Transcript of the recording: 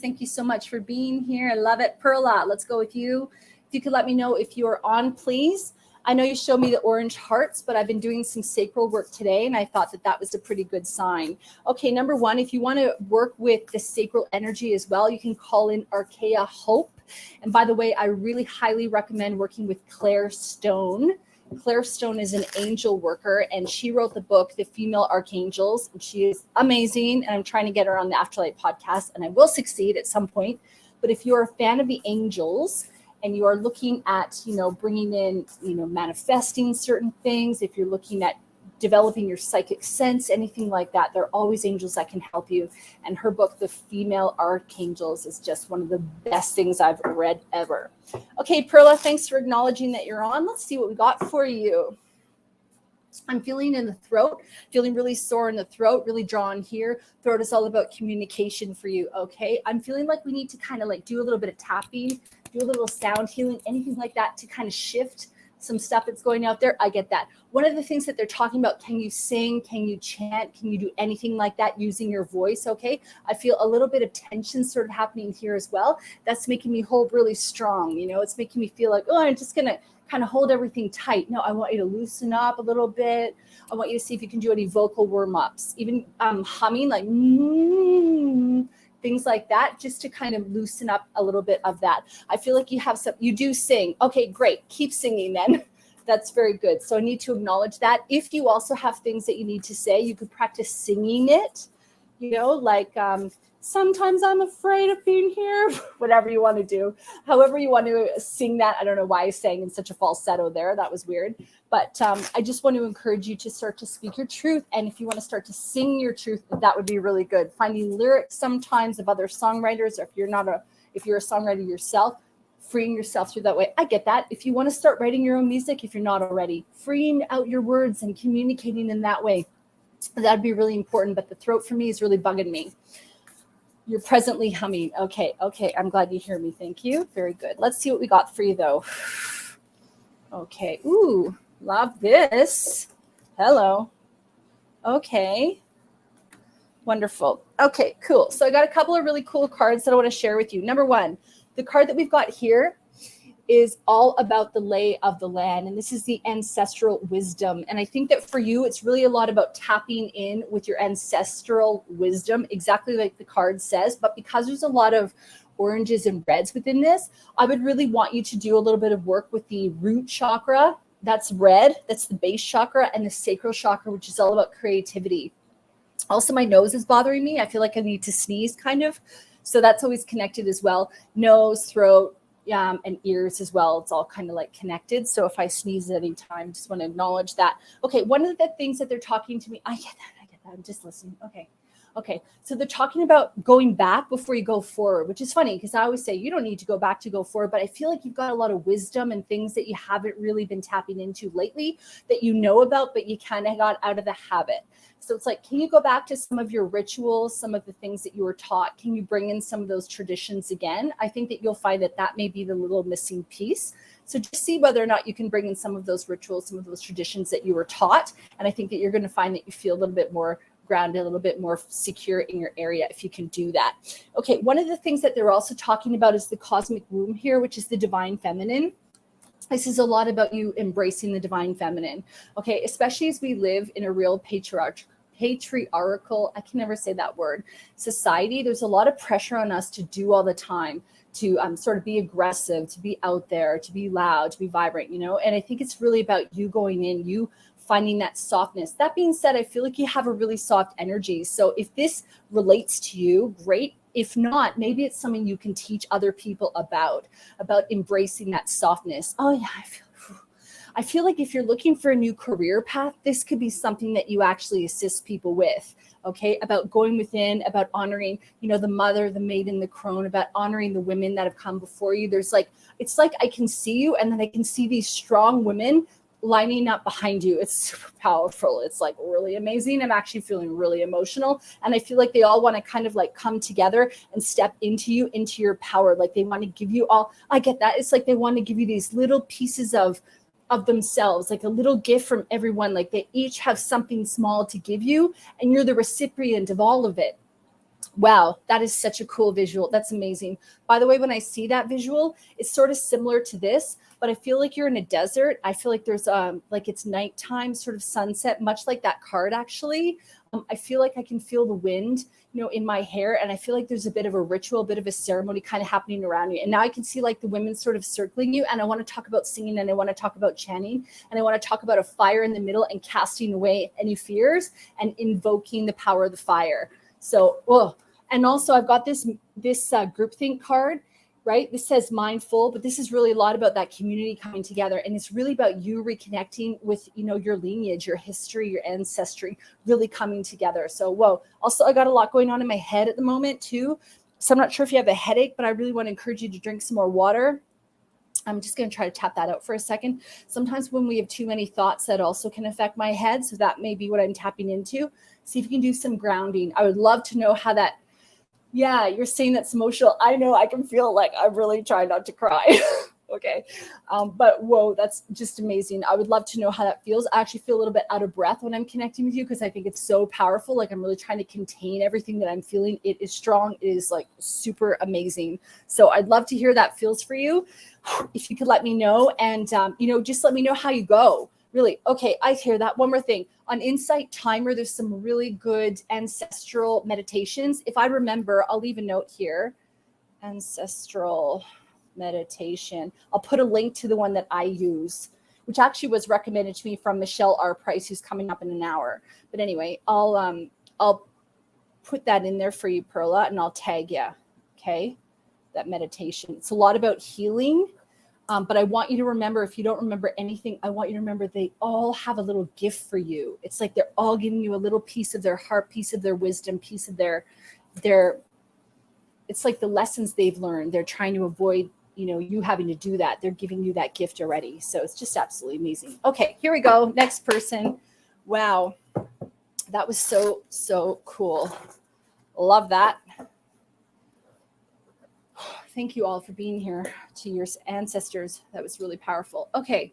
Thank you so much for being here. I love it. Perla, let's go with you. If you could let me know if you are on, please. I know you showed me the orange hearts, but I've been doing some sacral work today, and I thought that that was a pretty good sign. Okay, number one, if you want to work with the sacral energy as well, you can call in Archaea Hope. And by the way, I really highly recommend working with Claire Stone. Claire Stone is an angel worker, and she wrote the book, The Female Archangels. And she is amazing, and I'm trying to get her on the Afterlight podcast, and I will succeed at some point. But if you're a fan of the angels, and you are looking at, bringing in, manifesting certain things, if you're looking at developing your psychic sense, anything like that, there are always angels that can help you. And her book, The Female Archangels, is just one of the best things I've read ever. Okay, Perla, thanks for acknowledging that you're on. Let's see what we got for you. I'm feeling in the throat, feeling really sore in the throat, really drawn here. Throat is all about communication for you, okay? I'm feeling like we need to kind of like do a little bit of tapping, do a little sound healing, anything like that to kind of shift some stuff that's going out there. I get that. One of the things that they're talking about, can you sing? Can you chant? Can you do anything like that using your voice? Okay. I feel a little bit of tension sort of happening here as well. That's making me hold really strong. It's making me feel like, oh, I'm just going to kind of hold everything tight. No, I want you to loosen up a little bit. I want you to see if you can do any vocal warm-ups, even humming like things like that, just to kind of loosen up a little bit of that. I feel like you do sing. Okay, great. Keep singing then. That's very good. So I need to acknowledge that. If you also have things that you need to say, you could practice singing it, like sometimes I'm afraid of being here, whatever you want to do, however you want to sing that. I don't know why I sang in such a falsetto there. That was weird. But I just want to encourage you to start to speak your truth. And if you want to start to sing your truth, that would be really good. Finding lyrics sometimes of other songwriters, or if you're a songwriter yourself, freeing yourself through that way. I get that. If you want to start writing your own music, if you're not already, freeing out your words and communicating in that way, that'd be really important. But the throat for me is really bugging me. You're presently humming. Okay. I'm glad you hear me. Thank you. Very good. Let's see what we got for you, though. Okay. Ooh, love this. Hello. Okay. Wonderful. Okay, cool. So I got a couple of really cool cards that I want to share with you. Number one, the card that we've got here is all about the lay of the land. And this is the ancestral wisdom. And I think that for you, it's really a lot about tapping in with your ancestral wisdom, exactly like the card says. But because there's a lot of oranges and reds within this, I would really want you to do a little bit of work with the root chakra. That's red. That's the base chakra, and the sacral chakra, which is all about creativity. Also, my nose is bothering me. I feel like I need to sneeze kind of. So that's always connected as well. Nose, throat, and ears as well. It's all kind of like connected. So if I sneeze at any time, just want to acknowledge that. Okay, one of the things that they're talking to me, I get that. I'm just listening. Okay. So they're talking about going back before you go forward, which is funny because I always say you don't need to go back to go forward, but I feel like you've got a lot of wisdom and things that you haven't really been tapping into lately that you know about, but you kind of got out of the habit. So it's like, can you go back to some of your rituals, some of the things that you were taught? Can you bring in some of those traditions again? I think that you'll find that may be the little missing piece. So just see whether or not you can bring in some of those rituals, some of those traditions that you were taught. And I think that you're going to find that you feel a little bit more grounded, a little bit more secure in your area if you can do that. Okay, one of the things that they're also talking about is the cosmic womb here, which is the divine feminine. This is a lot about you embracing the divine feminine, okay? Especially as we live in a real patriarchal, I can never say that word, society. There's a lot of pressure on us to do all the time, to sort of be aggressive, to be out there, to be loud, to be vibrant, And I think it's really about you going in, you finding that softness. That being said, I feel like you have a really soft energy. So if this relates to you, great. If not, maybe it's something you can teach other people about embracing that softness. Oh yeah, I feel like if you're looking for a new career path, this could be something that you actually assist people with, okay? About going within, about honoring, the mother, the maiden, the crone, about honoring the women that have come before you. It's like I can see you, and then I can see these strong women lining up behind you. It's super powerful. It's like really amazing. I'm actually feeling really emotional. And I feel like they all want to kind of like come together and step into you, into your power. Like they want to give you all, I get that. It's like they want to give you these little pieces of themselves, like a little gift from everyone. Like they each have something small to give you, and you're the recipient of all of it. Wow, that is such a cool visual. That's amazing. By the way, when I see that visual, it's sort of similar to this, but I feel like you're in a desert. I feel like there's like it's nighttime, sort of sunset, much like that card actually. I feel like I can feel the wind, in my hair, and I feel like there's a bit of a ritual, a bit of a ceremony kind of happening around you. And now I can see like the women sort of circling you, and I want to talk about singing, and I want to talk about chanting, and I want to talk about a fire in the middle and casting away any fears and invoking the power of the fire. So, oh, and also I've got this groupthink card, right? This says mindful, but this is really a lot about that community coming together. And it's really about you reconnecting with, your lineage, your history, your ancestry, really coming together. So, whoa. Also, I got a lot going on in my head at the moment too. So I'm not sure if you have a headache, but I really want to encourage you to drink some more water. I'm just going to try to tap that out for a second. Sometimes when we have too many thoughts, that also can affect my head. So that may be what I'm tapping into. See if you can do some grounding. I would love to know how that. Yeah, you're saying that's emotional. I know I can feel like I'm really trying not to cry. Okay. But whoa, that's just amazing. I would love to know how that feels. I actually feel a little bit out of breath when I'm connecting with you because I think it's so powerful. Like I'm really trying to contain everything that I'm feeling. It is strong. It is like super amazing. So I'd love to hear that feels for you. If you could let me know and, just let me know how you go. Really. Okay. I hear that. One more thing. On Insight Timer, there's some really good ancestral meditations. If I remember, I'll leave a note here. Ancestral meditation. I'll put a link to the one that I use, which actually was recommended to me from Michelle R. Price, who's coming up in an hour. But anyway, I'll put that in there for you, Perla, and I'll tag you. Okay. That meditation. It's a lot about healing. But I want you to remember, if you don't remember anything, I want you to remember they all have a little gift for you. It's like they're all giving you a little piece of their heart, piece of their wisdom, piece of their, it's like the lessons they've learned. They're trying to avoid, you having to do that. They're giving you that gift already. So it's just absolutely amazing. Okay, here we go. Next person. Wow. That was so, so cool. Love that. Thank you all for being here, to your ancestors. That was really powerful. Okay.